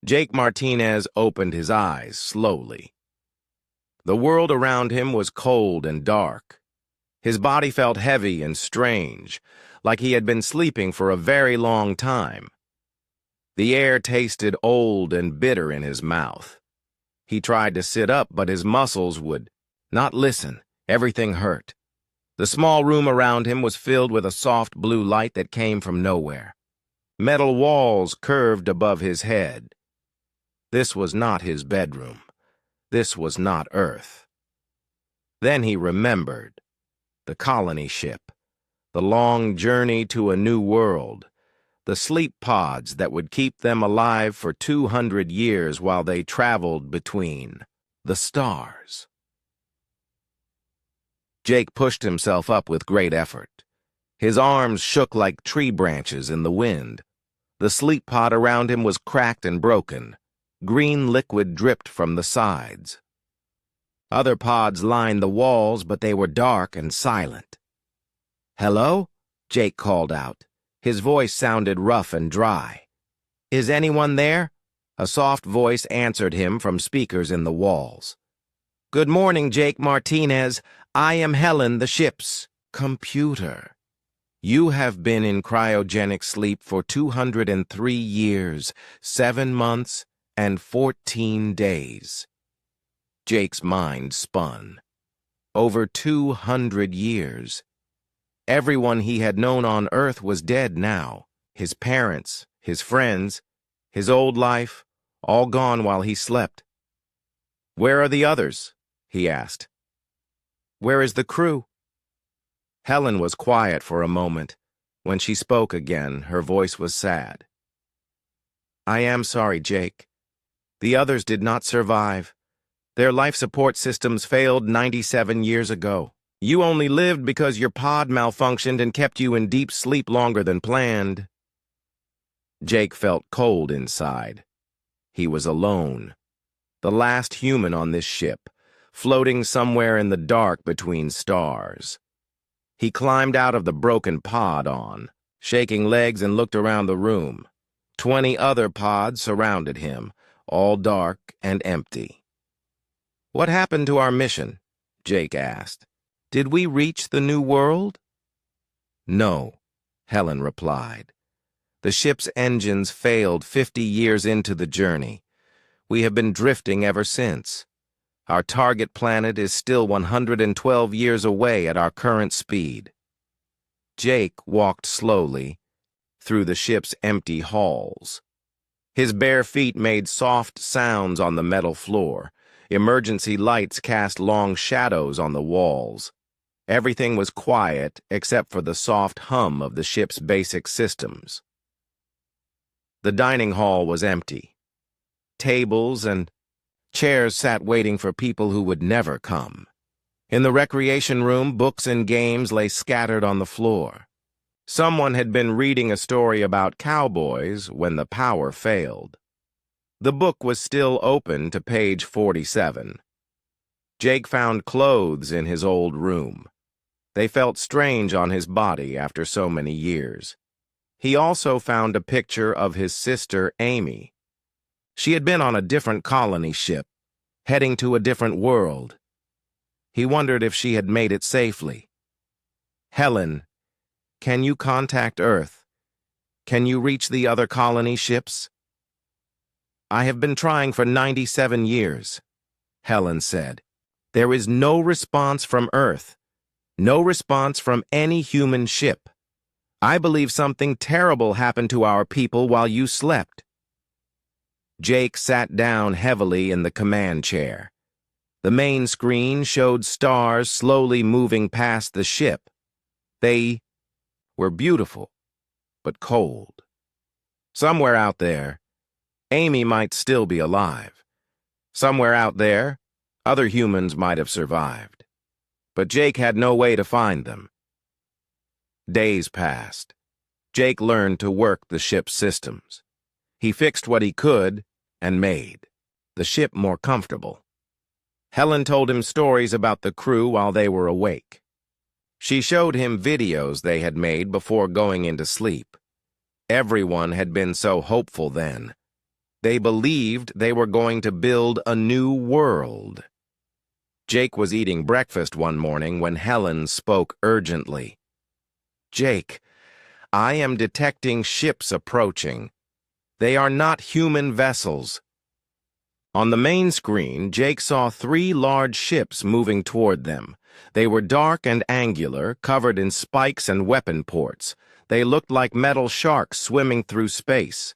Jake Martinez opened his eyes slowly. The world around him was cold and dark. His body felt heavy and strange, like he had been sleeping for a very long time. The air tasted old and bitter in his mouth. He tried to sit up, but his muscles would not listen. Everything hurt. The small room around him was filled with a soft blue light that came from nowhere. Metal walls curved above his head. This was not his bedroom. This was not Earth. Then he remembered. The colony ship. The long journey to a new world. The sleep pods that would keep them alive for 200 years while they traveled between the stars. Jake pushed himself up with great effort. His arms shook like tree branches in the wind. The sleep pod around him was cracked and broken. Green liquid dripped from the sides. Other pods lined the walls, but they were dark and silent. "Hello?" Jake called out. His voice sounded rough and dry. "Is anyone there?" A soft voice answered him from speakers in the walls. "Good morning, Jake Martinez. I am Helen, the ship's computer. You have been in cryogenic sleep for 203 years, 7 months, and 14 days. Jake's mind spun. Over 200 years. Everyone he had known on Earth was dead now. His parents, his friends, his old life, all gone while he slept. "Where are the others?" he asked. "Where is the crew?" Helen was quiet for a moment. When she spoke again, her voice was sad. "I am sorry, Jake. The others did not survive. Their life support systems failed 97 years ago. You only lived because your pod malfunctioned and kept you in deep sleep longer than planned." Jake felt cold inside. He was alone. The last human on this ship, floating somewhere in the dark between stars. He climbed out of the broken pod shaking legs, and looked around the room. 20 other pods surrounded him, all dark and empty. "What happened to our mission?" Jake asked. "Did we reach the new world?" "No," Helen replied. "The ship's engines failed 50 years into the journey. We have been drifting ever since. Our target planet is still 112 years away at our current speed." Jake walked slowly through the ship's empty halls. His bare feet made soft sounds on the metal floor. Emergency lights cast long shadows on the walls. Everything was quiet except for the soft hum of the ship's basic systems. The dining hall was empty. Tables and chairs sat waiting for people who would never come. In the recreation room, books and games lay scattered on the floor. Someone had been reading a story about cowboys when the power failed. The book was still open to page 47. Jake found clothes in his old room. They felt strange on his body after so many years. He also found a picture of his sister, Amy. She had been on a different colony ship, heading to a different world. He wondered if she had made it safely. "Helen, can you contact Earth? Can you reach the other colony ships?" "I have been trying for 97 years, Helen said. "There is no response from Earth. No response from any human ship. I believe something terrible happened to our people while you slept." Jake sat down heavily in the command chair. The main screen showed stars slowly moving past the ship. They were beautiful, but cold. Somewhere out there, Amy might still be alive. Somewhere out there, other humans might have survived. But Jake had no way to find them. Days passed. Jake learned to work the ship's systems. He fixed what he could and made the ship more comfortable. Helen told him stories about the crew while they were awake. She showed him videos they had made before going into sleep. Everyone had been so hopeful then. They believed they were going to build a new world. Jake was eating breakfast one morning when Helen spoke urgently. "Jake, I am detecting ships approaching. They are not human vessels." On the main screen, Jake saw 3 large ships moving toward them. They were dark and angular, covered in spikes and weapon ports. They looked like metal sharks swimming through space.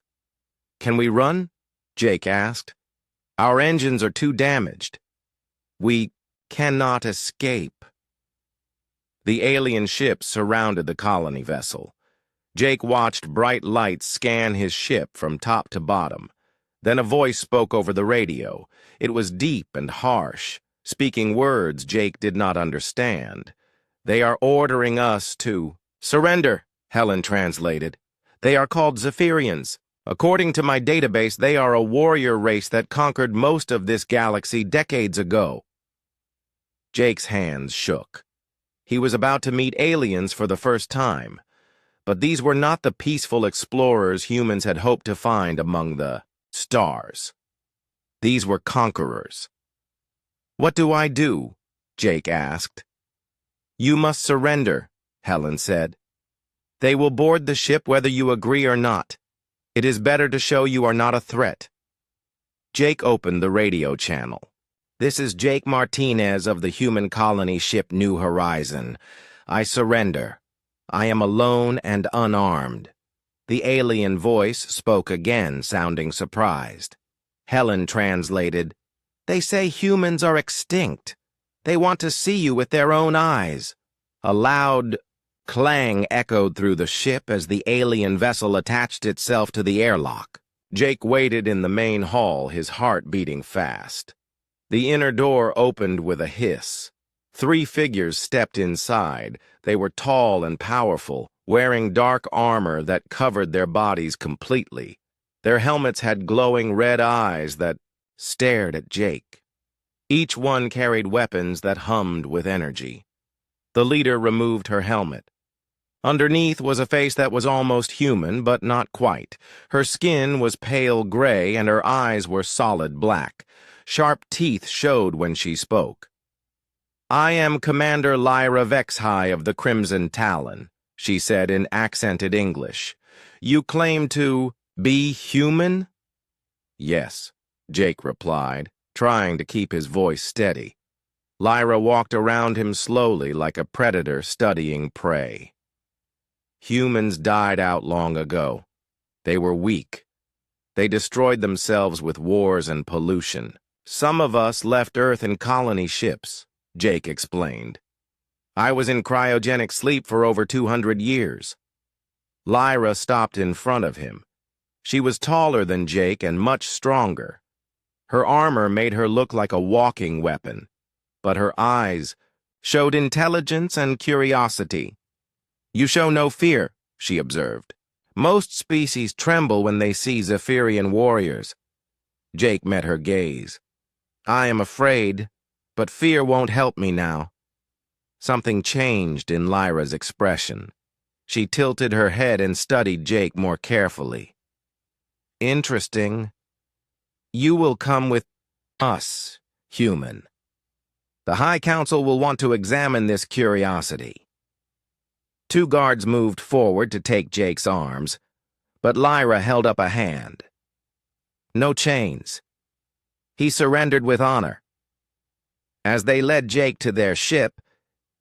"Can we run?" Jake asked. "Our engines are too damaged." "We cannot escape." The alien ships surrounded the colony vessel. Jake watched bright lights scan his ship from top to bottom. Then a voice spoke over the radio. It was deep and harsh, speaking words Jake did not understand. "They are ordering us to surrender," Helen translated. "They are called Zephyrians. According to my database, they are a warrior race that conquered most of this galaxy decades ago." Jake's hands shook. He was about to meet aliens for the first time, but these were not the peaceful explorers humans had hoped to find among the stars. These were conquerors. "What do I do?" Jake asked. "You must surrender," Helen said. "They will board the ship whether you agree or not. It is better to show you are not a threat." Jake opened the radio channel. "This is Jake Martinez of the human colony ship New Horizon. I surrender. I am alone and unarmed." The alien voice spoke again, sounding surprised. Helen translated, "They say humans are extinct. They want to see you with their own eyes." A loud clang echoed through the ship as the alien vessel attached itself to the airlock. Jake waited in the main hall, his heart beating fast. The inner door opened with a hiss. 3 figures stepped inside. They were tall and powerful, wearing dark armor that covered their bodies completely. Their helmets had glowing red eyes that stared at Jake. Each one carried weapons that hummed with energy. The leader removed her helmet. Underneath was a face that was almost human, but not quite. Her skin was pale gray and her eyes were solid black. Sharp teeth showed when she spoke. "I am Commander Lyra Vexhigh of the Crimson Talon," she said in accented English. "You claim to be human?" "Yes," Jake replied, trying to keep his voice steady. Lyra walked around him slowly like a predator studying prey. "Humans died out long ago. They were weak. They destroyed themselves with wars and pollution. Some of us left Earth in colony ships," Jake explained. "I was in cryogenic sleep for over 200 years. Lyra stopped in front of him. She was taller than Jake and much stronger. Her armor made her look like a walking weapon, but her eyes showed intelligence and curiosity. "You show no fear," she observed. "Most species tremble when they see Zephyrian warriors." Jake met her gaze. "I am afraid, but fear won't help me now." Something changed in Lyra's expression. She tilted her head and studied Jake more carefully. "Interesting. You will come with us, human. The High Council will want to examine this curiosity." 2 guards moved forward to take Jake's arms, but Lyra held up a hand. "No chains. He surrendered with honor." As they led Jake to their ship,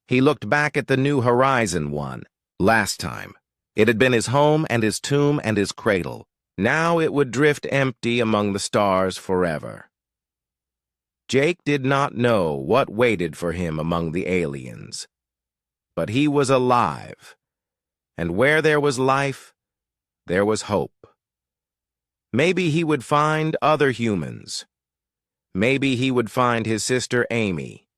he looked back at the New Horizon one. Last time, it had been his home and his tomb and his cradle. Now it would drift empty among the stars forever. Jake did not know what waited for him among the aliens. But he was alive, and where there was life, there was hope. Maybe he would find other humans. Maybe he would find his sister Amy.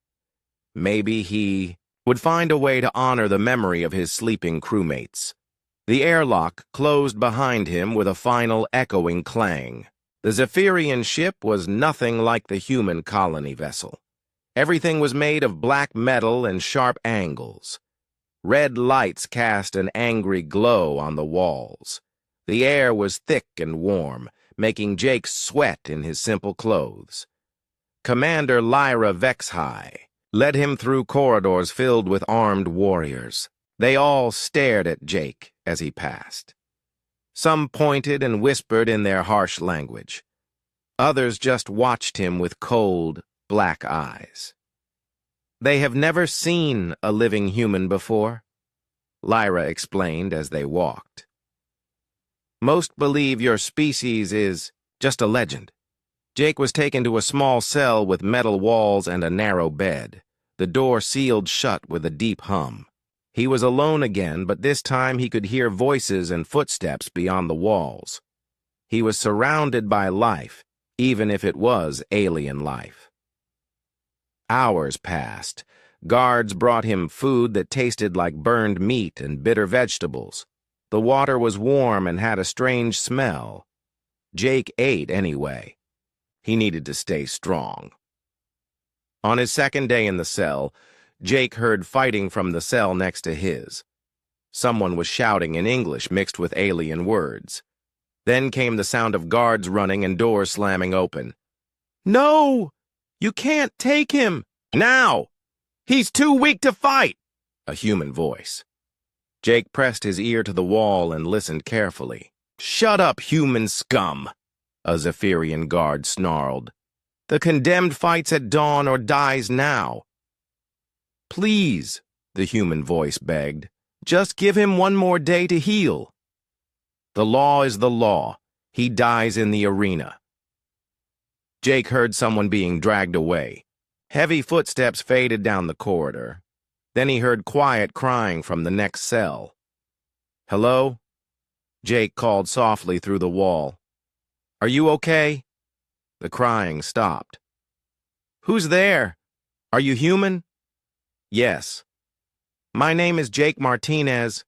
Maybe he would find a way to honor the memory of his sleeping crewmates. The airlock closed behind him with a final echoing clang. The Zephyrian ship was nothing like the human colony vessel. Everything was made of black metal and sharp angles. Red lights cast an angry glow on the walls. The air was thick and warm, making Jake sweat in his simple clothes. Commander Lyra Vexhai led him through corridors filled with armed warriors. They all stared at Jake as he passed. Some pointed and whispered in their harsh language. Others just watched him with cold, black eyes. They have never seen a living human before, Lyra explained as they walked. Most believe your species is just a legend. Jake was taken to a small cell with metal walls and a narrow bed, the door sealed shut with a deep hum. He was alone again, but this time he could hear voices and footsteps beyond the walls. He was surrounded by life, even if it was alien life. Hours passed. Guards brought him food that tasted like burned meat and bitter vegetables. The water was warm and had a strange smell. Jake ate anyway. He needed to stay strong. On his second day in the cell, Jake heard fighting from the cell next to his. Someone was shouting in English mixed with alien words. Then came the sound of guards running and doors slamming open. "No! You can't take him! Now! He's too weak to fight!" A human voice. Jake pressed his ear to the wall and listened carefully. "Shut up, human scum!" a Zephyrian guard snarled. "The condemned fights at dawn or dies now." "Please," the human voice begged, "just give him one more day to heal." "The law is the law. He dies in the arena." Jake heard someone being dragged away. Heavy footsteps faded down the corridor. Then he heard quiet crying from the next cell. "Hello?" Jake called softly through the wall. "Are you okay?" The crying stopped. "Who's there? Are you human?" "Yes." "My name is Jake Martinez."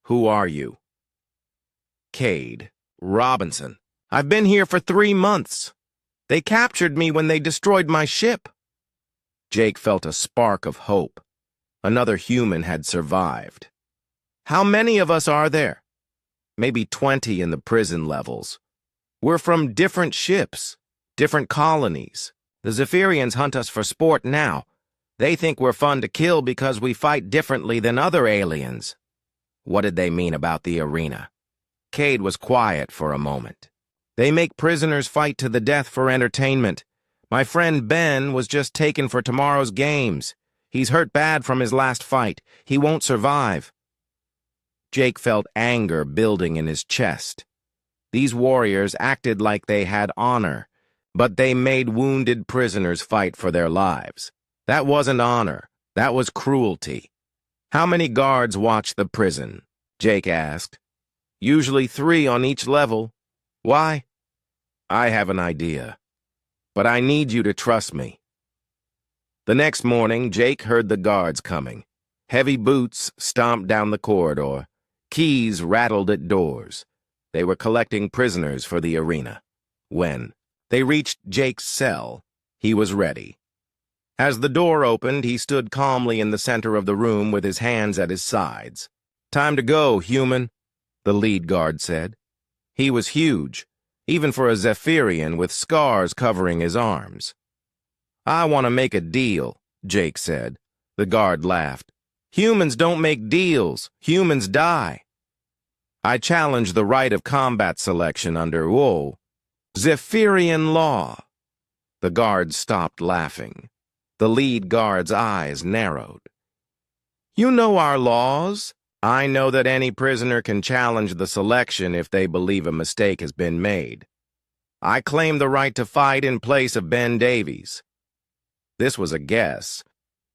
"Who are you?" "Cade Robinson. I've been here for 3 months. They captured me when they destroyed my ship." Jake felt a spark of hope. Another human had survived. "How many of us are there?" "Maybe 20 in the prison levels. We're from different ships, different colonies. The Zephyrians hunt us for sport now. They think we're fun to kill because we fight differently than other aliens." What did they mean about the arena? Cade was quiet for a moment. "They make prisoners fight to the death for entertainment. My friend Ben was just taken for tomorrow's games. He's hurt bad from his last fight. He won't survive." Jake felt anger building in his chest. These warriors acted like they had honor, but they made wounded prisoners fight for their lives. That wasn't honor. That was cruelty. "How many guards watch the prison?" Jake asked. "Usually 3 on each level." "Why?" "I have an idea. But I need you to trust me." The next morning, Jake heard the guards coming. Heavy boots stomped down the corridor. Keys rattled at doors. They were collecting prisoners for the arena. When they reached Jake's cell, he was ready. As the door opened, he stood calmly in the center of the room with his hands at his sides. "Time to go, human," the lead guard said. He was huge, even for a Zephyrian with scars covering his arms. "I want to make a deal," Jake said. The guard laughed. "Humans don't make deals. Humans die." "I challenge the right of combat selection under Zephyrian law." The guard stopped laughing. The lead guard's eyes narrowed. "You know our laws. I know that any prisoner can challenge the selection if they believe a mistake has been made. I claim the right to fight in place of Ben Davies." This was a guess,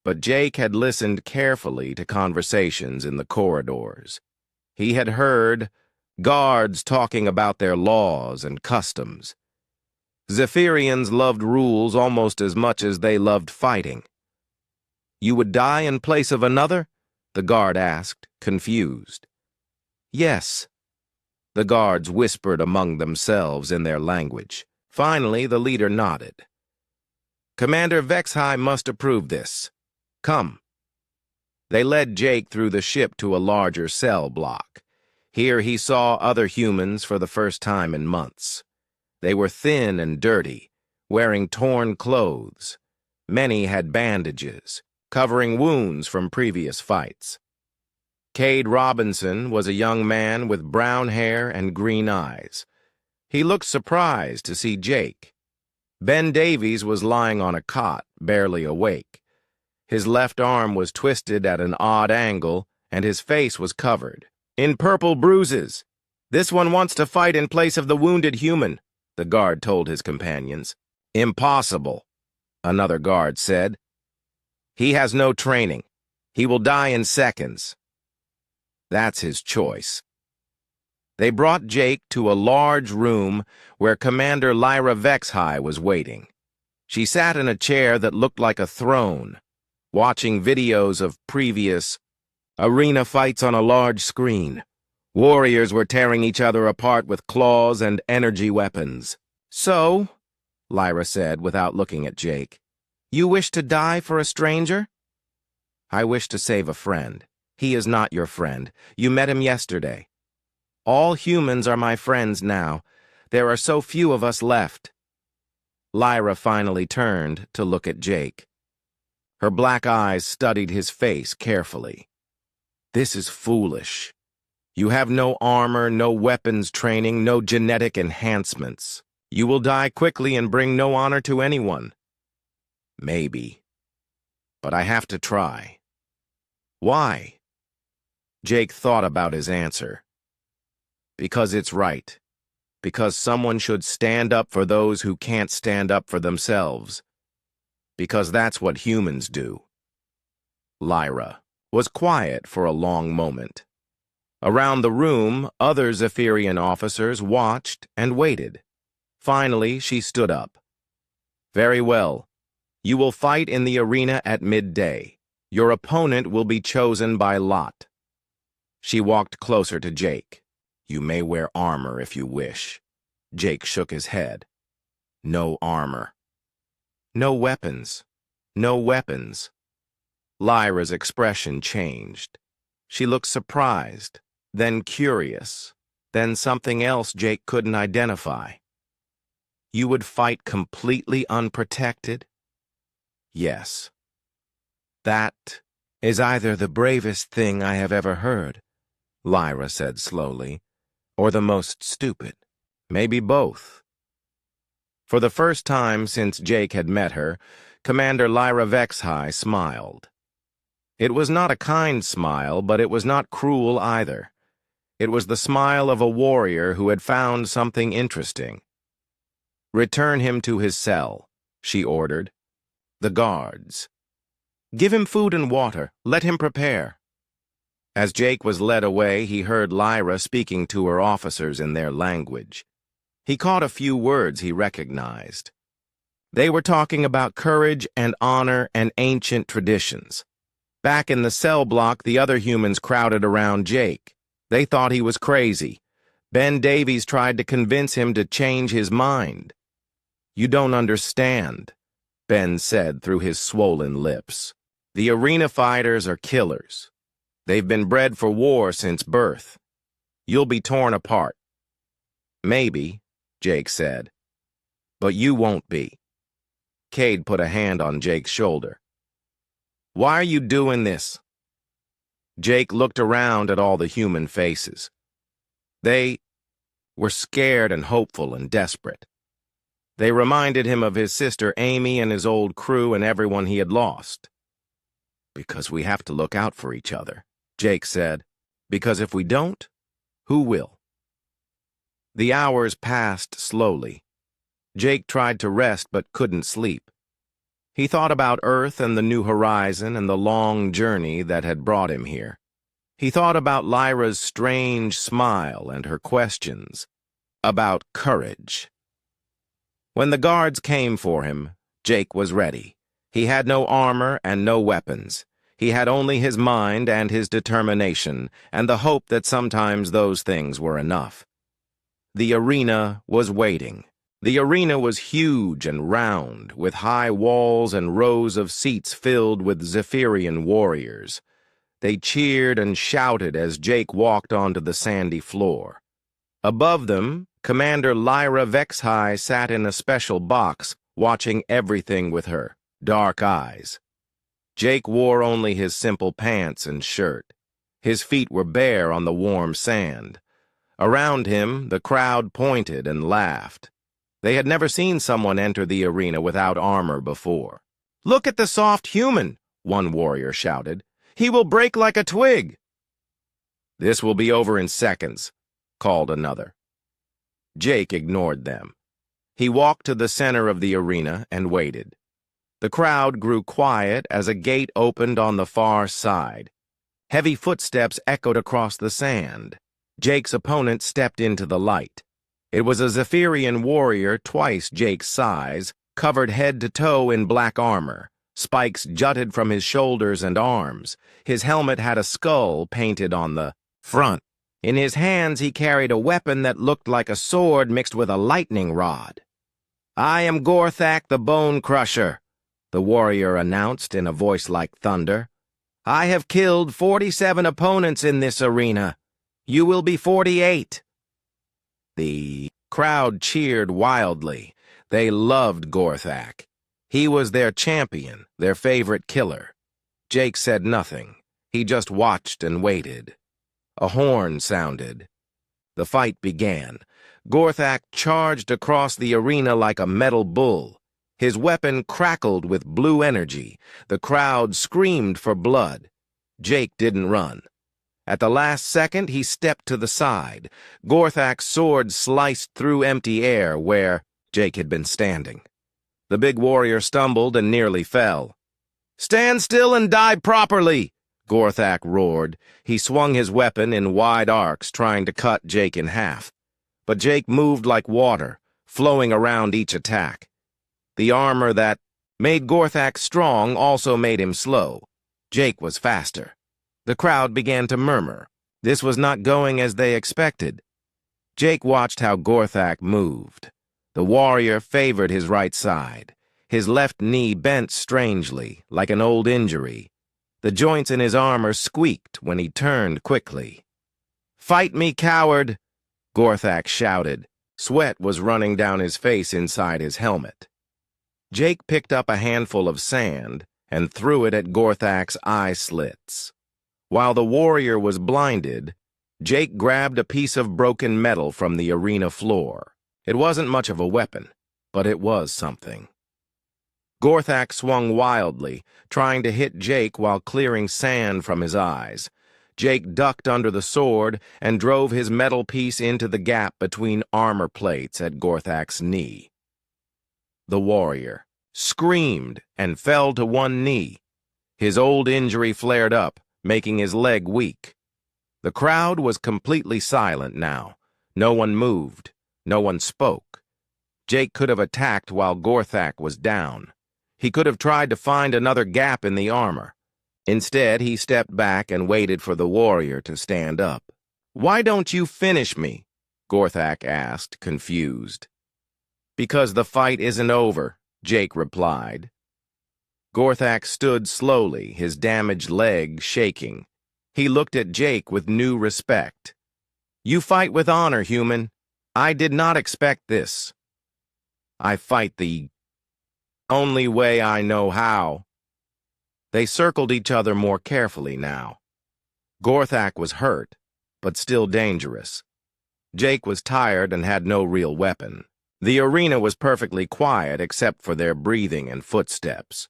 but Jake had listened carefully to conversations in the corridors. He had heard guards talking about their laws and customs. Zephyrians loved rules almost as much as they loved fighting. "You would die in place of another?" the guard asked, confused. "Yes." The guards whispered among themselves in their language. Finally, the leader nodded. "Commander Vexhai must approve this. Come." They led Jake through the ship to a larger cell block. Here he saw other humans for the first time in months. They were thin and dirty, wearing torn clothes. Many had bandages, covering wounds from previous fights. Cade Robinson was a young man with brown hair and green eyes. He looked surprised to see Jake. Ben Davies was lying on a cot, barely awake. His left arm was twisted at an odd angle, and his face was covered in purple bruises. "This one wants to fight in place of the wounded human," the guard told his companions. "Impossible," another guard said. "He has no training. He will die in seconds." That's his choice. They brought Jake to a large room where Commander Lyra Vexhai was waiting. She sat in a chair that looked like a throne, watching videos of previous arena fights on a large screen. Warriors were tearing each other apart with claws and energy weapons. "So," Lyra said without looking at Jake, "you wish to die for a stranger?" "I wish to save a friend. He is not your friend. You met him yesterday. All humans are my friends now. There are so few of us left." Lyra finally turned to look at Jake. Her black eyes studied his face carefully. "This is foolish. You have no armor, no weapons training, no genetic enhancements. You will die quickly and bring no honor to anyone." "Maybe. But I have to try." "Why?" Jake thought about his answer. "Because it's right. Because someone should stand up for those who can't stand up for themselves. Because that's what humans do." Lyra was quiet for a long moment. Around the room, other Zephyrian officers watched and waited. Finally, she stood up. "Very well. You will fight in the arena at midday. Your opponent will be chosen by lot." She walked closer to Jake. "You may wear armor if you wish." Jake shook his head. "No armor." "No weapons. No weapons." Lyra's expression changed. She looked surprised, then curious, then something else Jake couldn't identify. "You would fight completely unprotected?" "Yes." "That is either the bravest thing I have ever heard," Lyra said slowly, "or the most stupid. Maybe both." For the first time since Jake had met her, Commander Lyra Vexhai smiled. It was not a kind smile, but it was not cruel either. It was the smile of a warrior who had found something interesting. "Return him to his cell," she ordered. "The guards. Give him food and water. Let him prepare." As Jake was led away, he heard Lyra speaking to her officers in their language. He caught a few words he recognized. They were talking about courage and honor and ancient traditions. Back in the cell block, the other humans crowded around Jake. They thought he was crazy. Ben Davies tried to convince him to change his mind. "You don't understand," Ben said through his swollen lips. "The arena fighters are killers. They've been bred for war since birth. You'll be torn apart." "Maybe," Jake said. "But you won't be." Cade put a hand on Jake's shoulder. "Why are you doing this?" Jake looked around at all the human faces. They were scared and hopeful and desperate. They reminded him of his sister Amy and his old crew and everyone he had lost. "Because we have to look out for each other," Jake said. "Because if we don't, who will?" The hours passed slowly. Jake tried to rest but couldn't sleep. He thought about Earth and the new horizon and the long journey that had brought him here. He thought about Lyra's strange smile and her questions. About courage. When the guards came for him, Jake was ready. He had no armor and no weapons. He had only his mind and his determination, and the hope that sometimes those things were enough. The arena was waiting. The arena was huge and round, with high walls and rows of seats filled with Zephyrian warriors. They cheered and shouted as Jake walked onto the sandy floor. Above them, Commander Lyra Vexhigh sat in a special box, watching everything with her dark eyes. Jake wore only his simple pants and shirt. His feet were bare on the warm sand. Around him, the crowd pointed and laughed. They had never seen someone enter the arena without armor before. "Look at the soft human," one warrior shouted. "He will break like a twig." "This will be over in seconds," called another. Jake ignored them. He walked to the center of the arena and waited. The crowd grew quiet as a gate opened on the far side. Heavy footsteps echoed across the sand. Jake's opponent stepped into the light. It was a Zephyrian warrior twice Jake's size, covered head to toe in black armor. Spikes jutted from his shoulders and arms. His helmet had a skull painted on the front. In his hands he carried a weapon that looked like a sword mixed with a lightning rod. "I am Gorthak the Bone Crusher," the warrior announced in a voice like thunder. "I have killed 47 opponents in this arena. You will be 48. The crowd cheered wildly. They loved Gorthak. He was their champion, their favorite killer. Jake said nothing. He just watched and waited. A horn sounded. The fight began. Gorthak charged across the arena like a metal bull. His weapon crackled with blue energy. The crowd screamed for blood. Jake didn't run. At the last second, he stepped to the side. Gorthak's sword sliced through empty air where Jake had been standing. The big warrior stumbled and nearly fell. "Stand still and die properly!" Gorthak roared. He swung his weapon in wide arcs, trying to cut Jake in half. But Jake moved like water, flowing around each attack. The armor that made Gorthak strong also made him slow. Jake was faster. The crowd began to murmur. This was not going as they expected. Jake watched how Gorthak moved. The warrior favored his right side. His left knee bent strangely, like an old injury. The joints in his armor squeaked when he turned quickly. "Fight me, coward!" Gorthak shouted. Sweat was running down his face inside his helmet. Jake picked up a handful of sand and threw it at Gorthak's eye slits. While the warrior was blinded, Jake grabbed a piece of broken metal from the arena floor. It wasn't much of a weapon, but it was something. Gorthak swung wildly, trying to hit Jake while clearing sand from his eyes. Jake ducked under the sword and drove his metal piece into the gap between armor plates at Gorthak's knee. The warrior screamed and fell to one knee. His old injury flared up, making his leg weak. The crowd was completely silent now. No one moved. No one spoke. Jake could have attacked while Gorthak was down. He could have tried to find another gap in the armor. Instead, he stepped back and waited for the warrior to stand up. "Why don't you finish me?" Gorthak asked, confused. "Because the fight isn't over," Jake replied. Gorthak stood slowly, his damaged leg shaking. He looked at Jake with new respect. "You fight with honor, human. I did not expect this. I fight the only way I know how." They circled each other more carefully now. Gorthak was hurt, but still dangerous. Jake was tired and had no real weapon. The arena was perfectly quiet except for their breathing and footsteps.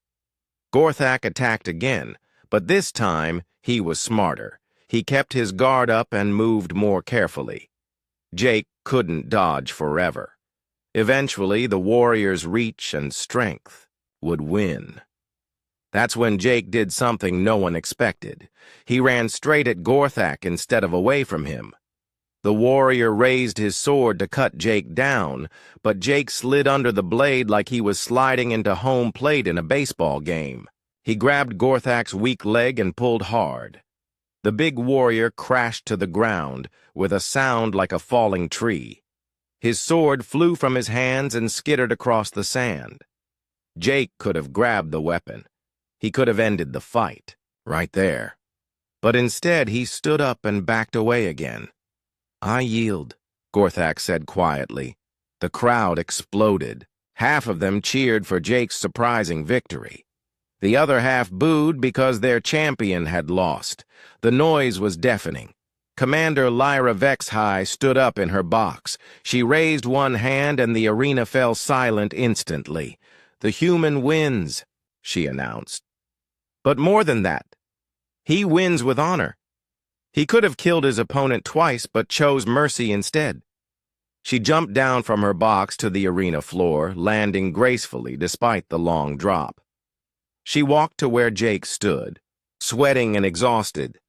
Gorthak attacked again, but this time he was smarter. He kept his guard up and moved more carefully. Jake couldn't dodge forever. Eventually, the warrior's reach and strength would win. That's when Jake did something no one expected. He ran straight at Gorthak instead of away from him. The warrior raised his sword to cut Jake down, but Jake slid under the blade like he was sliding into home plate in a baseball game. He grabbed Gorthak's weak leg and pulled hard. The big warrior crashed to the ground with a sound like a falling tree. His sword flew from his hands and skittered across the sand. Jake could have grabbed the weapon. He could have ended the fight right there. but instead he stood up and backed away again. "I yield," Gorthak said quietly. The crowd exploded. Half of them cheered for Jake's surprising victory. The other half booed because their champion had lost. The noise was deafening. Commander Lyra Vexhigh stood up in her box. She raised one hand and the arena fell silent instantly. "The human wins," she announced. "But more than that, he wins with honor. He could have killed his opponent twice, but chose mercy instead." She jumped down from her box to the arena floor, landing gracefully despite the long drop. She walked to where Jake stood, sweating and exhausted.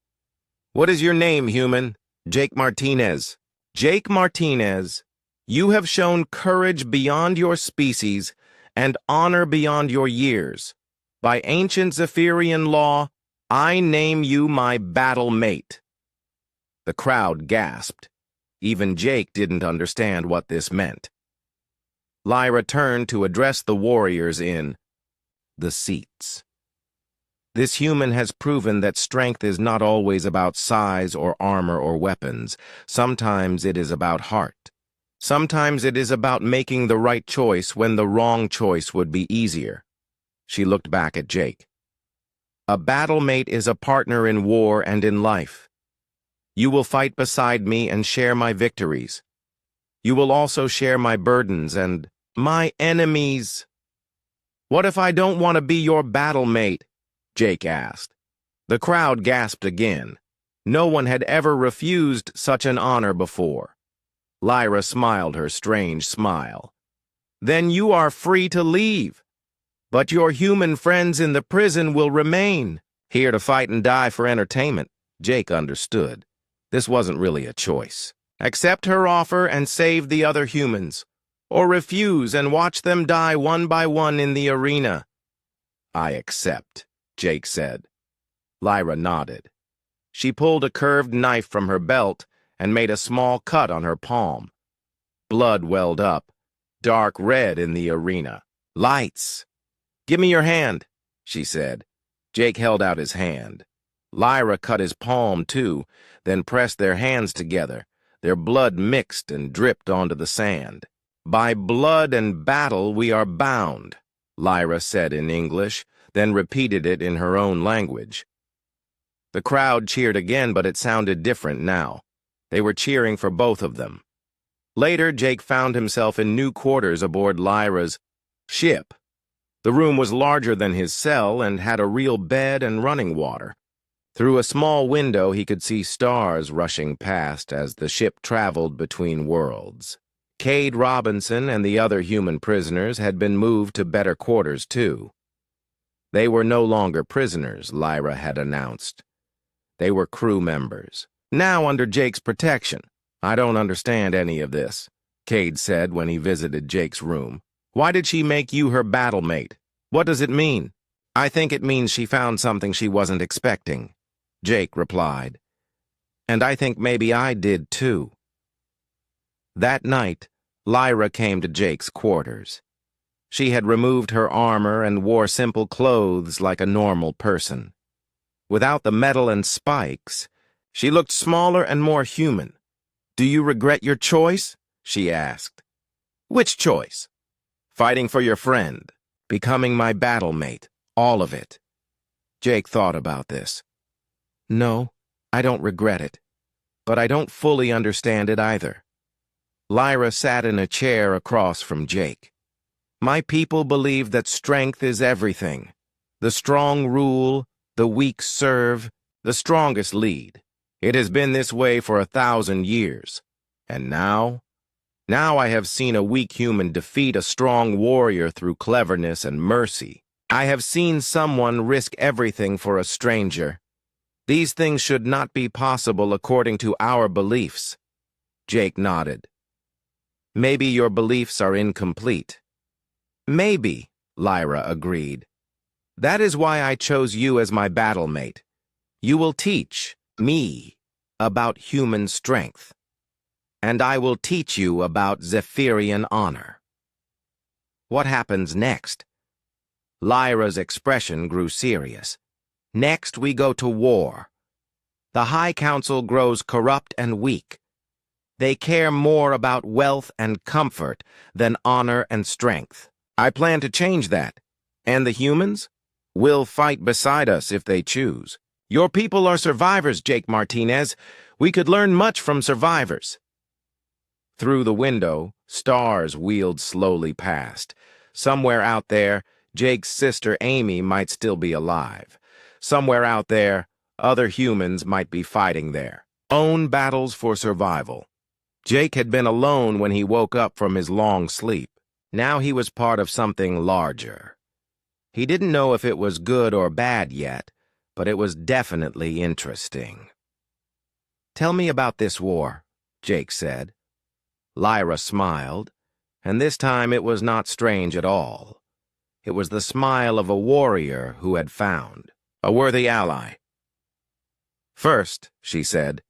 "What is your name, human?" "Jake Martinez." "Jake Martinez, you have shown courage beyond your species and honor beyond your years. By ancient Zephyrian law, I name you my battle mate." The crowd gasped. Even Jake didn't understand what this meant. Lyra turned to address the warriors in the seats. "This human has proven that strength is not always about size or armor or weapons. Sometimes it is about heart. Sometimes it is about making the right choice when the wrong choice would be easier." She looked back at Jake. "A battle mate is a partner in war and in life. You will fight beside me and share my victories. You will also share my burdens and my enemies." "What if I don't want to be your battle mate?" Jake asked. The crowd gasped again. No one had ever refused such an honor before. Lyra smiled her strange smile. "Then you are free to leave. But your human friends in the prison will remain, here to fight and die for entertainment." Jake understood. This wasn't really a choice. Accept her offer and save the other humans, or refuse and watch them die one by one in the arena. "I accept," Jake said. Lyra nodded. She pulled a curved knife from her belt and made a small cut on her palm. Blood welled up, dark red in the arena. "Lights! Give me your hand," she said. Jake held out his hand. Lyra cut his palm, too, then pressed their hands together. Their blood mixed and dripped onto the sand. "By blood and battle we are bound," Lyra said in English, then repeated it in her own language. The crowd cheered again, but it sounded different now. They were cheering for both of them. Later, Jake found himself in new quarters aboard Lyra's ship. The room was larger than his cell and had a real bed and running water. Through a small window, he could see stars rushing past as the ship traveled between worlds. Cade Robinson and the other human prisoners had been moved to better quarters, too. They were no longer prisoners, Lyra had announced. They were crew members, now under Jake's protection. "I don't understand any of this," Cade said when he visited Jake's room. "Why did she make you her battle mate? What does it mean?" "I think it means she found something she wasn't expecting," Jake replied. "And I think maybe I did too." That night, Lyra came to Jake's quarters. She had removed her armor and wore simple clothes like a normal person. Without the metal and spikes, she looked smaller and more human. "Do you regret your choice?" she asked. "Which choice?" "Fighting for your friend, becoming my battle mate, all of it." Jake thought about this. "No, I don't regret it, but I don't fully understand it either." Lyra sat in a chair across from Jake. "My people believe that strength is everything. The strong rule, the weak serve, the strongest lead. It has been this way for 1,000 years. And now I have seen a weak human defeat a strong warrior through cleverness and mercy. I have seen someone risk everything for a stranger. These things should not be possible according to our beliefs." Jake nodded. "Maybe your beliefs are incomplete." "Maybe," Lyra agreed. "That is why I chose you as my battle mate. You will teach me about human strength, and I will teach you about Zephyrian honor." "What happens next?" Lyra's expression grew serious. "Next we go to war. The High Council grows corrupt and weak. They care more about wealth and comfort than honor and strength. I plan to change that. And the humans will fight beside us if they choose. Your people are survivors, Jake Martinez. We could learn much from survivors. Through the window, stars wheeled slowly past. Somewhere out there, Jake's sister Amy might still be alive. Somewhere out there, other humans might be fighting their own battles for survival. Jake had been alone when he woke up from his long sleep. Now he was part of something larger. He didn't know if it was good or bad yet, but it was definitely interesting. "Tell me about this war," Jake said. Lyra smiled, and this time it was not strange at all. It was the smile of a warrior who had found a worthy ally. "First," she said,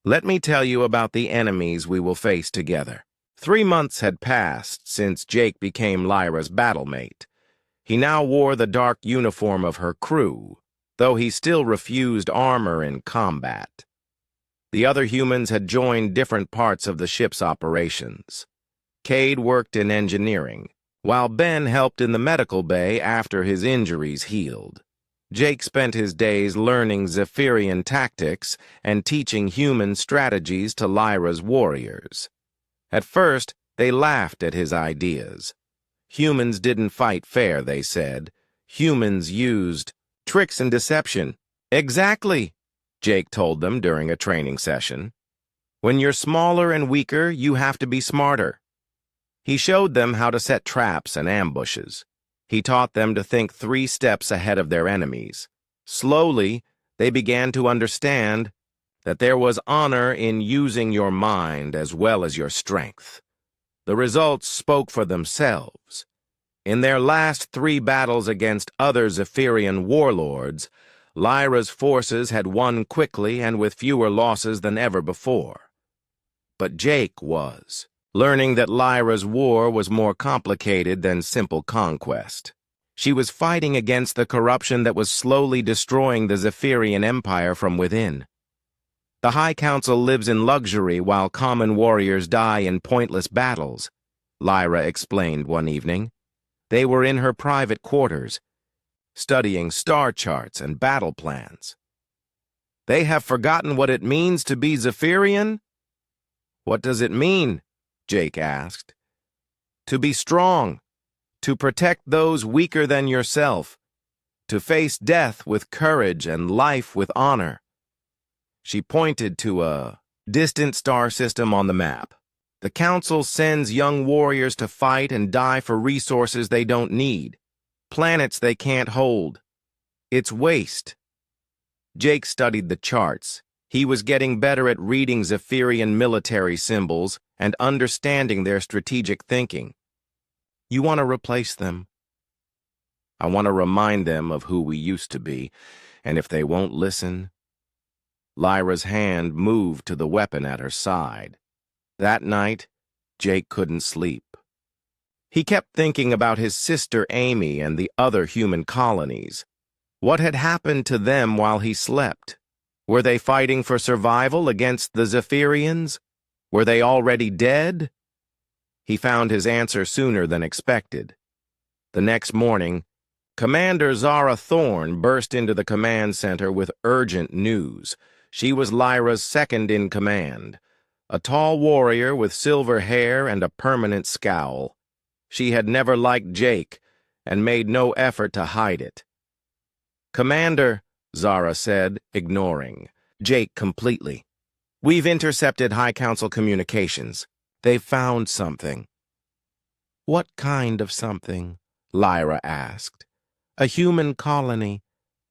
"let me tell you about the enemies we will face together." 3 months had passed since Jake became Lyra's battlemate. He now wore the dark uniform of her crew, though he still refused armor in combat. The other humans had joined different parts of the ship's operations. Cade worked in engineering, while Ben helped in the medical bay after his injuries healed. Jake spent his days learning Zephyrian tactics and teaching human strategies to Lyra's warriors. At first, they laughed at his ideas. Humans didn't fight fair, they said. Humans used tricks and deception. "Exactly," Jake told them during a training session. "When you're smaller and weaker, you have to be smarter." He showed them how to set traps and ambushes. He taught them to think 3 steps ahead of their enemies. Slowly, they began to understand that there was honor in using your mind as well as your strength. The results spoke for themselves. In their last 3 battles against other Zephyrian warlords, Lyra's forces had won quickly and with fewer losses than ever before. But Jake was learning that Lyra's war was more complicated than simple conquest. She was fighting against the corruption that was slowly destroying the Zephyrian Empire from within. The High Council lives in luxury while common warriors die in pointless battles, Lyra explained one evening. They were in her private quarters, studying star charts and battle plans. "They have forgotten what it means to be Zephyrian?" "What does it mean?" Jake asked. "To be strong, to protect those weaker than yourself, to face death with courage and life with honor." She pointed to a distant star system on the map. "The Council sends young warriors to fight and die for resources they don't need, planets they can't hold. It's waste." Jake studied the charts. He was getting better at reading Zephyrian military symbols and understanding their strategic thinking. "You want to replace them?" "I want to remind them of who we used to be, and if they won't listen..." Lyra's hand moved to the weapon at her side. That night, Jake couldn't sleep. He kept thinking about his sister Amy and the other human colonies. What had happened to them while he slept? Were they fighting for survival against the Zephyrians? Were they already dead? He found his answer sooner than expected. The next morning, Commander Zara Thorne burst into the command center with urgent news. She was Lyra's second in command, a tall warrior with silver hair and a permanent scowl. She had never liked Jake and made no effort to hide it. "Commander," Zara said, ignoring Jake completely, "we've intercepted High Council communications. They've found something." "What kind of something?" Lyra asked. "A human colony.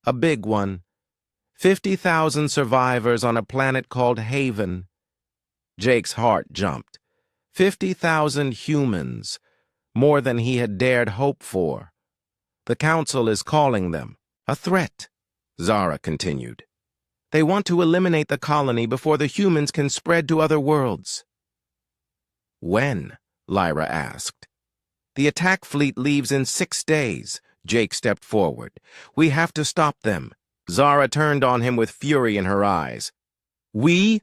A big one. 50,000 survivors on a planet called Haven." Jake's heart jumped. 50,000 humans. More than he had dared hope for. "The Council is calling them a threat," Zara continued. "They want to eliminate the colony before the humans can spread to other worlds." "When?" Lyra asked. "The attack fleet leaves in 6 days." Jake stepped forward. "We have to stop them." Zara turned on him with fury in her eyes. We?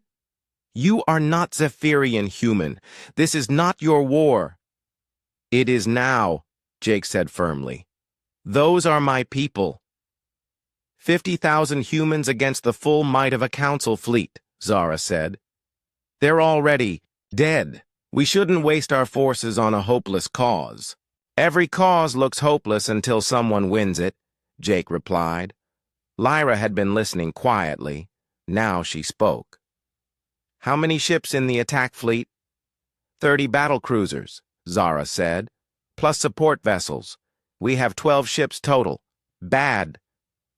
You are not Zephyrian human. This is not your war. It is now, Jake said firmly. Those are my people. 50,000 humans against the full might of a council fleet, Zara said. They're already dead. We shouldn't waste our forces on a hopeless cause. Every cause looks hopeless until someone wins it, Jake replied. Lyra had been listening quietly. Now she spoke. How many ships in the attack fleet? 30 battlecruisers, Zara said, plus support vessels. We have 12 ships total. Bad.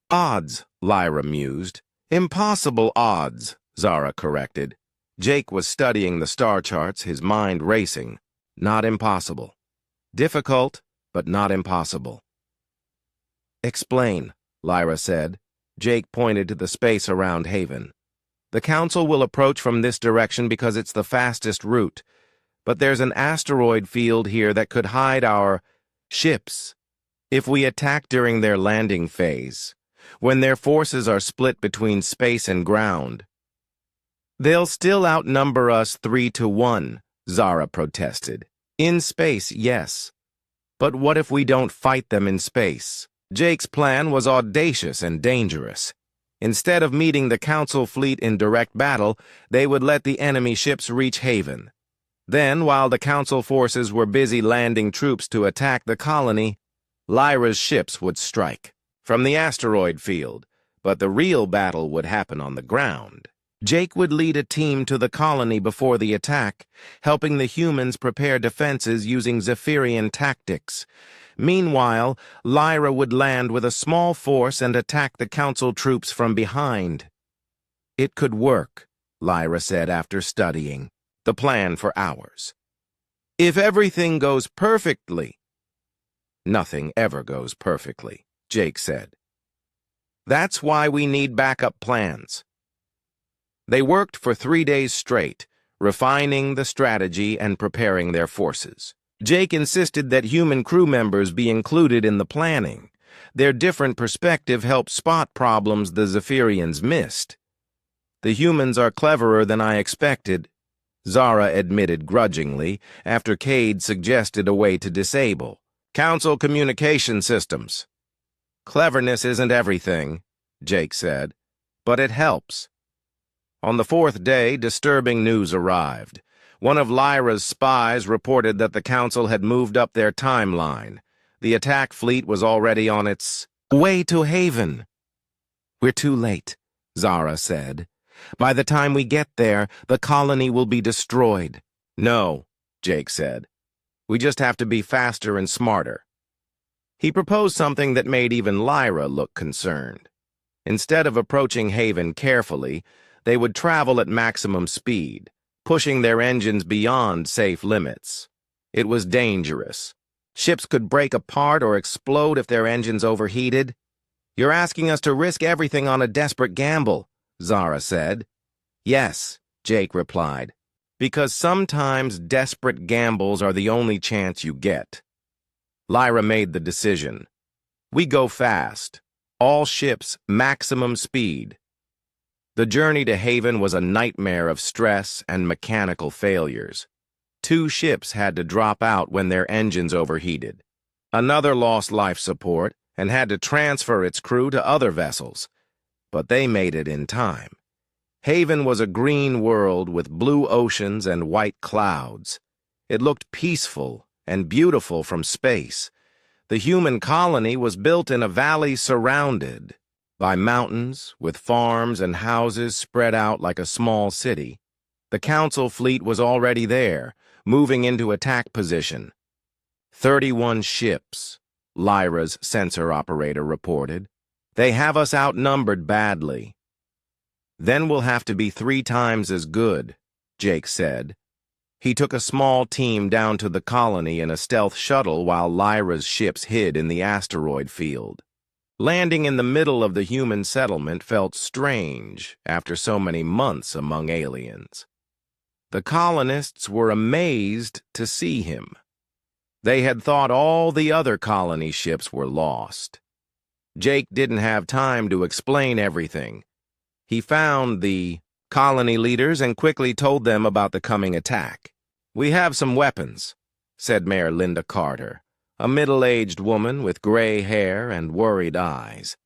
Odds, Lyra mused. Impossible odds, Zara corrected. Jake was studying the star charts, his mind racing. Not impossible. Difficult, but not impossible. Explain, Lyra said. Jake pointed to the space around Haven. The Council will approach from this direction because it's the fastest route, but there's an asteroid field here that could hide our ships. If we attack during their landing phase, when their forces are split between space and ground, they'll still outnumber us 3-1, Zara protested. In space, yes. But what if we don't fight them in space? Jake's plan was audacious and dangerous. Instead of meeting the Council fleet in direct battle, they would let the enemy ships reach Haven. Then, while the Council forces were busy landing troops to attack the colony, Lyra's ships would strike from the asteroid field, but the real battle would happen on the ground. Jake would lead a team to the colony before the attack, helping the humans prepare defenses using Zephyrian tactics. Meanwhile, Lyra would land with a small force and attack the Council troops from behind. It could work, Lyra said after studying the plan for hours. If everything goes perfectly. Nothing ever goes perfectly, Jake said. That's why we need backup plans. They worked for 3 days straight, refining the strategy and preparing their forces. Jake insisted that human crew members be included in the planning. Their different perspective helped spot problems the Zephyrians missed. The humans are cleverer than I expected, Zara admitted grudgingly after Cade suggested a way to disable Council communication systems. Cleverness isn't everything, Jake said, but it helps. On the 4th day, disturbing news arrived. One of Lyra's spies reported that the Council had moved up their timeline. The attack fleet was already on its way to Haven. We're too late, Zara said. By the time we get there, the colony will be destroyed. No, Jake said. We just have to be faster and smarter. He proposed something that made even Lyra look concerned. Instead of approaching Haven carefully, they would travel at maximum speed, pushing their engines beyond safe limits. It was dangerous. Ships could break apart or explode if their engines overheated. You're asking us to risk everything on a desperate gamble, Zara said. Yes, Jake replied, because sometimes desperate gambles are the only chance you get. Lyra made the decision. We go fast. All ships, maximum speed. The journey to Haven was a nightmare of stress and mechanical failures. 2 ships had to drop out when their engines overheated. Another lost life support and had to transfer its crew to other vessels. But they made it in time. Haven was a green world with blue oceans and white clouds. It looked peaceful and beautiful from space. The human colony was built in a valley surrounded by mountains, with farms and houses spread out like a small city. The Council fleet was already there, moving into attack position. 31 ships, Lyra's sensor operator reported. They have us outnumbered badly. Then we'll have to be 3 times as good, Jake said. He took a small team down to the colony in a stealth shuttle while Lyra's ships hid in the asteroid field. Landing in the middle of the human settlement felt strange after so many months among aliens. The colonists were amazed to see him. They had thought all the other colony ships were lost. Jake didn't have time to explain everything. He found the colony leaders and quickly told them about the coming attack. "We have some weapons," said Mayor Linda Carter, a middle-aged woman with gray hair and worried eyes.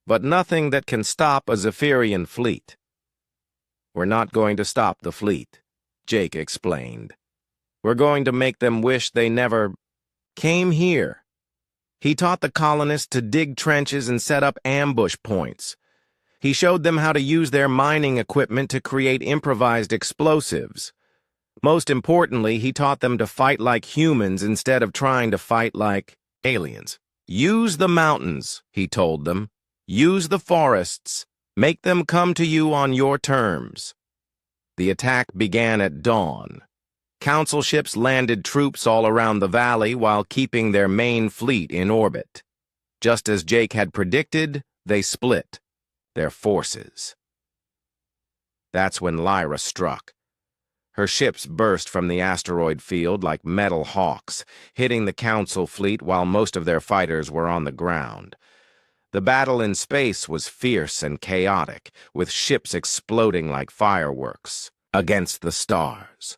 "But nothing that can stop a Zephyrian fleet." "We're not going to stop the fleet," Jake explained. "We're going to make them wish they never came here." He taught the colonists to dig trenches and set up ambush points. He showed them how to use their mining equipment to create improvised explosives. Most importantly, he taught them to fight like humans instead of trying to fight like aliens. "Use the mountains," he told them. "Use the forests. Make them come to you on your terms." The attack began at dawn. Council ships landed troops all around the valley while keeping their main fleet in orbit. Just as Jake had predicted, they split their forces. That's when Lyra struck. Her ships burst from the asteroid field like metal hawks, hitting the Council fleet while most of their fighters were on the ground. The battle in space was fierce and chaotic, with ships exploding like fireworks against the stars.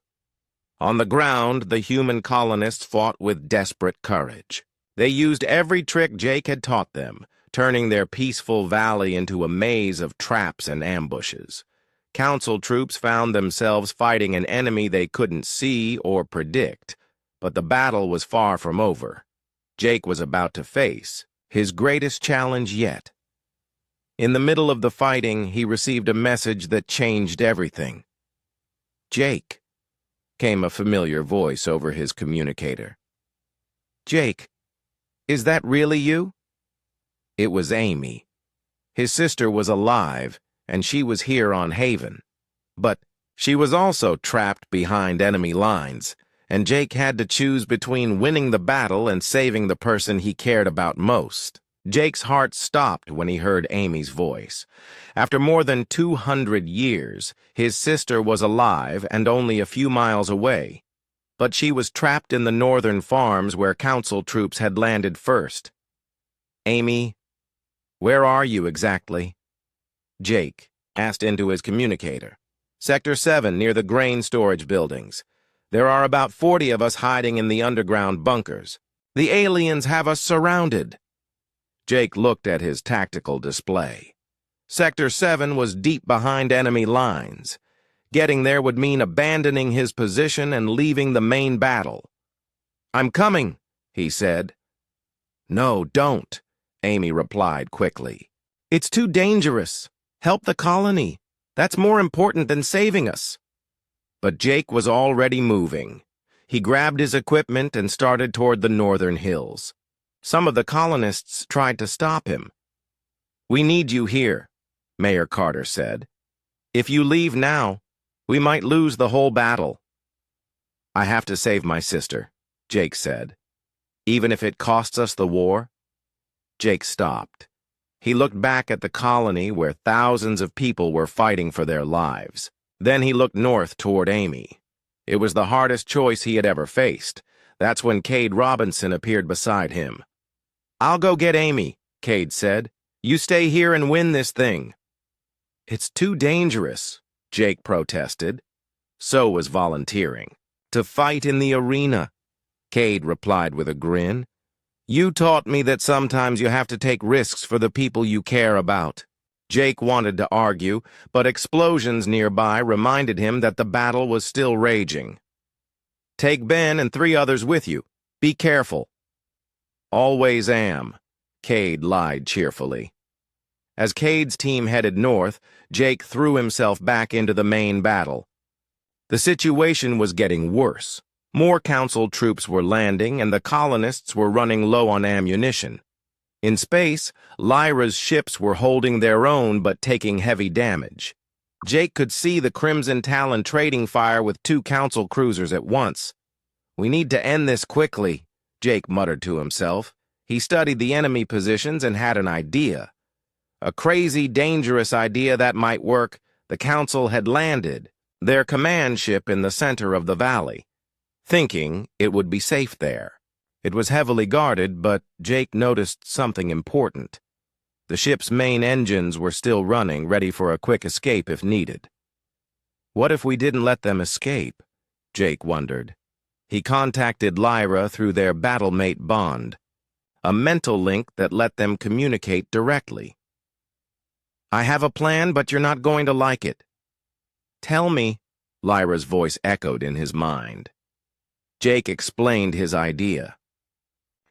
On the ground, the human colonists fought with desperate courage. They used every trick Jake had taught them, turning their peaceful valley into a maze of traps and ambushes. Council troops found themselves fighting an enemy they couldn't see or predict, but the battle was far from over. Jake was about to face his greatest challenge yet. In the middle of the fighting, he received a message that changed everything. "Jake," came a familiar voice over his communicator. "Jake, is that really you?" It was Amy. His sister was alive, and she was here on Haven. But she was also trapped behind enemy lines, and Jake had to choose between winning the battle and saving the person he cared about most. Jake's heart stopped when he heard Amy's voice. After more than 200 years, his sister was alive and only a few miles away. But she was trapped in the northern farms where Council troops had landed first. "Amy, where are you exactly?" Jake asked into his communicator. "Sector 7, near the grain storage buildings. There are about 40 of us hiding in the underground bunkers. The aliens have us surrounded." Jake looked at his tactical display. Sector 7 was deep behind enemy lines. Getting there would mean abandoning his position and leaving the main battle. "I'm coming," he said. "No, don't," Amy replied quickly. "It's too dangerous. Help the colony. That's more important than saving us." But Jake was already moving. He grabbed his equipment and started toward the northern hills. Some of the colonists tried to stop him. "We need you here," Mayor Carter said. "If you leave now, we might lose the whole battle." "I have to save my sister," Jake said. "Even if it costs us the war?" Jake stopped. He looked back at the colony where thousands of people were fighting for their lives. Then he looked north toward Amy. It was the hardest choice he had ever faced. That's when Cade Robinson appeared beside him. "I'll go get Amy," Cade said. "You stay here and win this thing." "It's too dangerous," Jake protested. So was volunteering. "To fight in the arena," Cade replied with a grin. "You taught me that sometimes you have to take risks for the people you care about." Jake wanted to argue, but explosions nearby reminded him that the battle was still raging. "Take Ben and 3 others with you. Be careful." "Always am," Cade lied cheerfully. As Cade's team headed north, Jake threw himself back into the main battle. The situation was getting worse. More Council troops were landing, and the colonists were running low on ammunition. In space, Lyra's ships were holding their own but taking heavy damage. Jake could see the Crimson Talon trading fire with 2 Council cruisers at once. "We need to end this quickly," Jake muttered to himself. He studied the enemy positions and had an idea. A crazy, dangerous idea that might work. The Council had landed, their command ship in the center of the valley, thinking it would be safe there. It was heavily guarded, but Jake noticed something important. The ship's main engines were still running, ready for a quick escape if needed. What if we didn't let them escape? Jake wondered. He contacted Lyra through their battlemate bond, a mental link that let them communicate directly. I have a plan, but you're not going to like it. Tell me, Lyra's voice echoed in his mind. Jake explained his idea.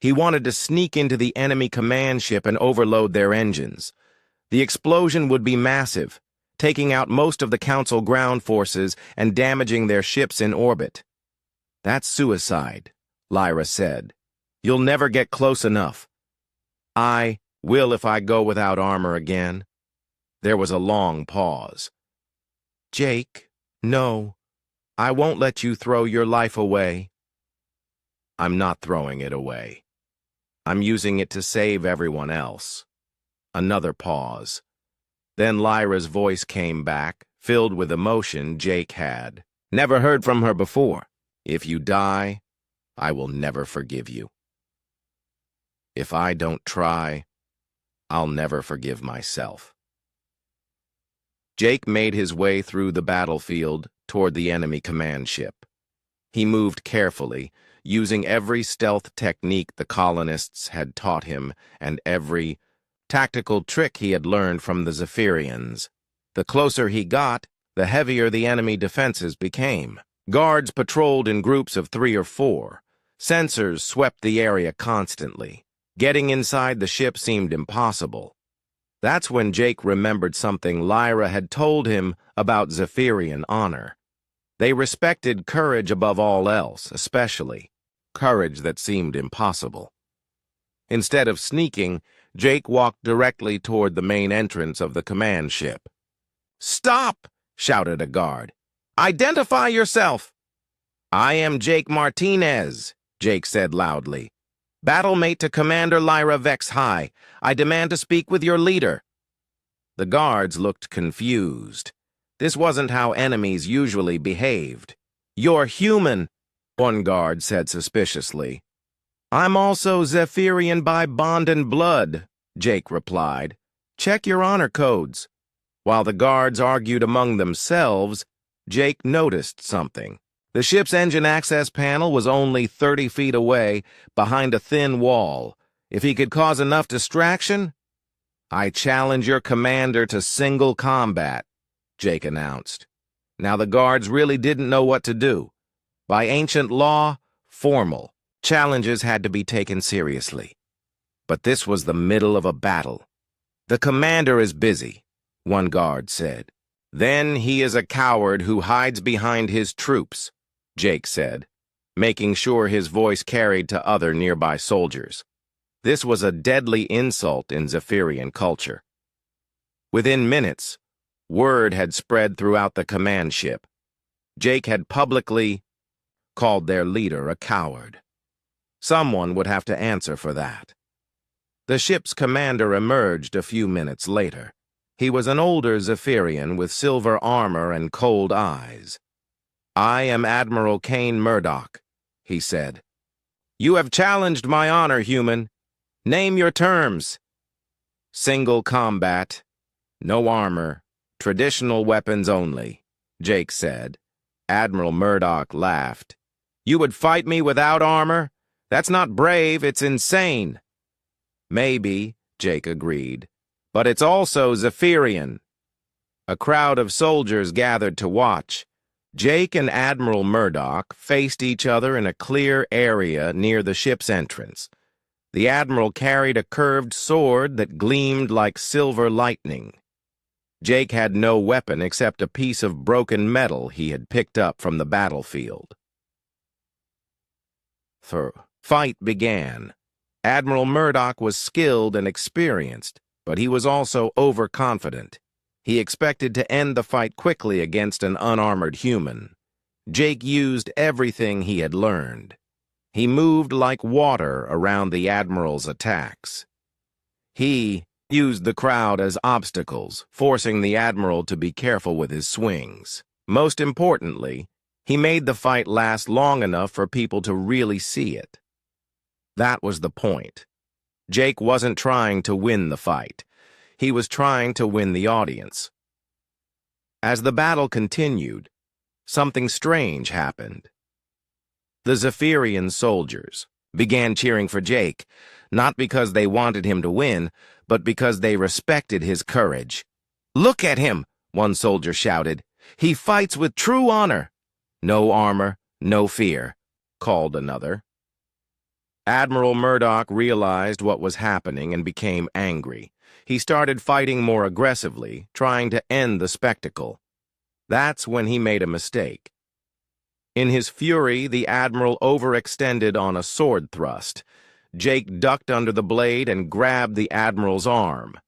He wanted to sneak into the enemy command ship and overload their engines. The explosion would be massive, taking out most of the Council ground forces and damaging their ships in orbit. That's suicide, Lyra said. You'll never get close enough. I will if I go without armor again. There was a long pause. Jake, no. I won't let you throw your life away. I'm not throwing it away. I'm using it to save everyone else. Another pause. Then Lyra's voice came back, filled with emotion Jake had never heard from her before. If you die, I will never forgive you. If I don't try, I'll never forgive myself. Jake made his way through the battlefield toward the enemy command ship. He moved carefully, using every stealth technique the colonists had taught him and every tactical trick he had learned from the Zephyrians. The closer he got, the heavier the enemy defenses became. Guards patrolled in groups of 3 or 4. Sensors swept the area constantly. Getting inside the ship seemed impossible. That's when Jake remembered something Lyra had told him about Zephyrian honor. They respected courage above all else, especially courage that seemed impossible. Instead of sneaking, Jake walked directly toward the main entrance of the command ship. "Stop!" shouted a guard. "Identify yourself!" "I am Jake Martinez," Jake said loudly. "Battlemate to Commander Lyra Vex High. I demand to speak with your leader." The guards looked confused. This wasn't how enemies usually behaved. "You're human," one guard said suspiciously. "I'm also Zephyrian by bond and blood," Jake replied. "Check your honor codes." While the guards argued among themselves, Jake noticed something. The ship's engine access panel was only 30 feet away, behind a thin wall. If he could cause enough distraction, "I challenge your commander to single combat," Jake announced. Now the guards really didn't know what to do. By ancient law, formal, challenges had to be taken seriously. But this was the middle of a battle. "The commander is busy," one guard said. "Then he is a coward who hides behind his troops," Jake said, making sure his voice carried to other nearby soldiers. This was a deadly insult in Zephyrian culture. Within minutes, word had spread throughout the command ship. Jake had publicly called their leader a coward. Someone would have to answer for that. The ship's commander emerged a few minutes later. He was an older Zephyrian with silver armor and cold eyes. "I am Admiral Kane Murdoch," he said. "You have challenged my honor, human. Name your terms." "Single combat, no armor, traditional weapons only," Jake said. Admiral Murdoch laughed. "You would fight me without armor? That's not brave, it's insane." "Maybe," Jake agreed, "but it's also Zephyrian." A crowd of soldiers gathered to watch. Jake and Admiral Murdoch faced each other in a clear area near the ship's entrance. The Admiral carried a curved sword that gleamed like silver lightning. Jake had no weapon except a piece of broken metal he had picked up from the battlefield. The fight began. Admiral Murdoch was skilled and experienced, but he was also overconfident. He expected to end the fight quickly against an unarmored human. Jake used everything he had learned. He moved like water around the Admiral's attacks. He used the crowd as obstacles, forcing the Admiral to be careful with his swings. Most importantly, he made the fight last long enough for people to really see it. That was the point. Jake wasn't trying to win the fight. He was trying to win the audience. As the battle continued, something strange happened. The Zephyrian soldiers began cheering for Jake, not because they wanted him to win, but because they respected his courage. "Look at him," one soldier shouted. "He fights with true honor." "No armor, no fear," called another. Admiral Murdoch realized what was happening and became angry. He started fighting more aggressively, trying to end the spectacle. That's when he made a mistake. In his fury, the Admiral overextended on a sword thrust. Jake ducked under the blade and grabbed the Admiral's arm.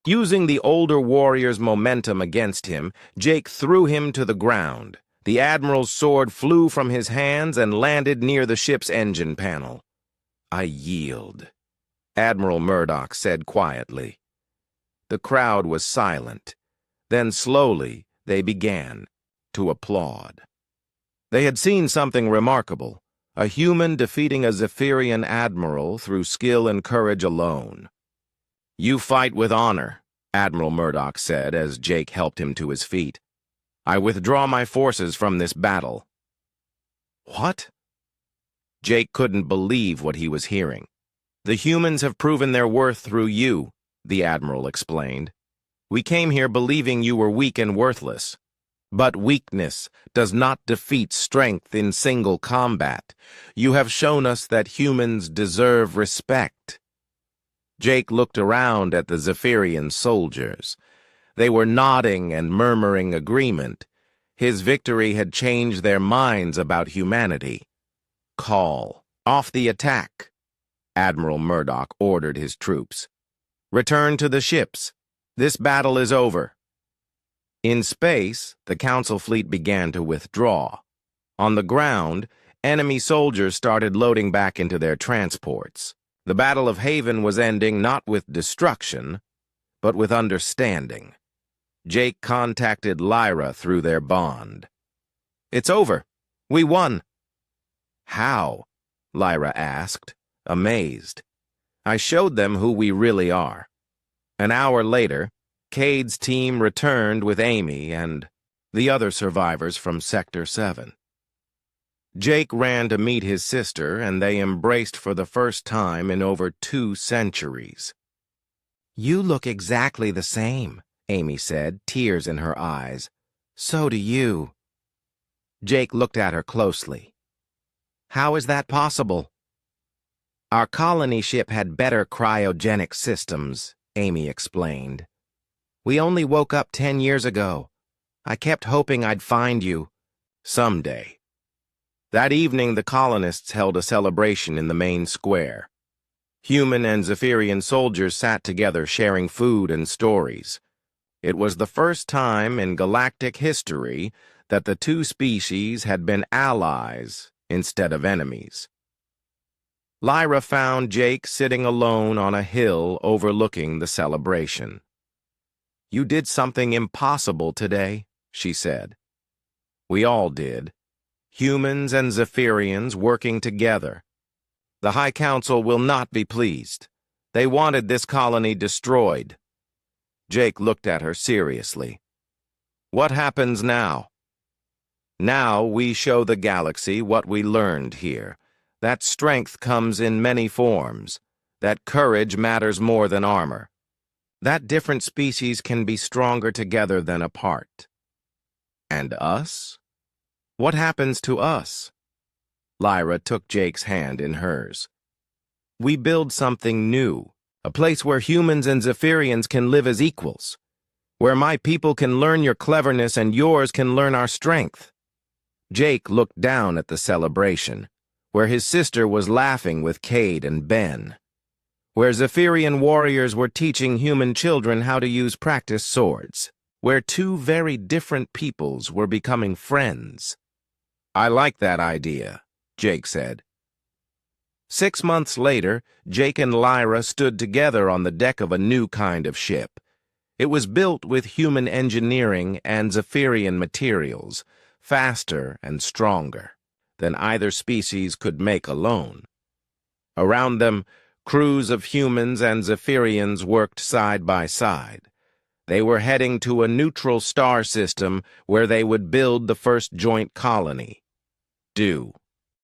Using the older warrior's momentum against him, Jake threw him to the ground. The Admiral's sword flew from his hands and landed near the ship's engine panel. "I yield," Admiral Murdoch said quietly. The crowd was silent. Then slowly they began to applaud. They had seen something remarkable, a human defeating a Zephyrian admiral through skill and courage alone. "You fight with honor," Admiral Murdoch said as Jake helped him to his feet. "I withdraw my forces from this battle." "What?" Jake couldn't believe what he was hearing. "The humans have proven their worth through you," the Admiral explained. "We came here believing you were weak and worthless. But weakness does not defeat strength in single combat. You have shown us that humans deserve respect." Jake looked around at the Zephyrian soldiers. They were nodding and murmuring agreement. His victory had changed their minds about humanity. "Call off the attack," Admiral Murdoch ordered his troops. "Return to the ships. This battle is over." In space, the Council fleet began to withdraw. On the ground, enemy soldiers started loading back into their transports. The Battle of Haven was ending not with destruction, but with understanding. Jake contacted Lyra through their bond. "It's over. We won." "How?" Lyra asked, amazed. "I showed them who we really are." An hour later, Cade's team returned with Amy and the other survivors from Sector 7. Jake ran to meet his sister, and they embraced for the first time in over 2 centuries. "You look exactly the same," Amy said, tears in her eyes. "So do you." Jake looked at her closely. "How is that possible?" "Our colony ship had better cryogenic systems," Amy explained. "We only woke up 10 years ago. I kept hoping I'd find you. Someday." That evening, the colonists held a celebration in the main square. Human and Zephyrian soldiers sat together sharing food and stories. It was the first time in galactic history that the 2 species had been allies instead of enemies. Lyra found Jake sitting alone on a hill overlooking the celebration. "You did something impossible today," she said. "We all did. Humans and Zephyrians working together. The High Council will not be pleased. They wanted this colony destroyed." Jake looked at her seriously. "What happens now?" "Now we show the galaxy what we learned here. That strength comes in many forms. That courage matters more than armor. That different species can be stronger together than apart." "And us? What happens to us?" Lyra took Jake's hand in hers. "We build something new, a place where humans and Zephyrians can live as equals, where my people can learn your cleverness and yours can learn our strength." Jake looked down at the celebration, where his sister was laughing with Cade and Ben, where Zephyrian warriors were teaching human children how to use practice swords, where 2 very different peoples were becoming friends. "I like that idea," Jake said. 6 months later, Jake and Lyra stood together on the deck of a new kind of ship. It was built with human engineering and Zephyrian materials, faster and stronger than either species could make alone. Around them, crews of humans and Zephyrians worked side by side. They were heading to a neutral star system where they would build the first joint colony. Do.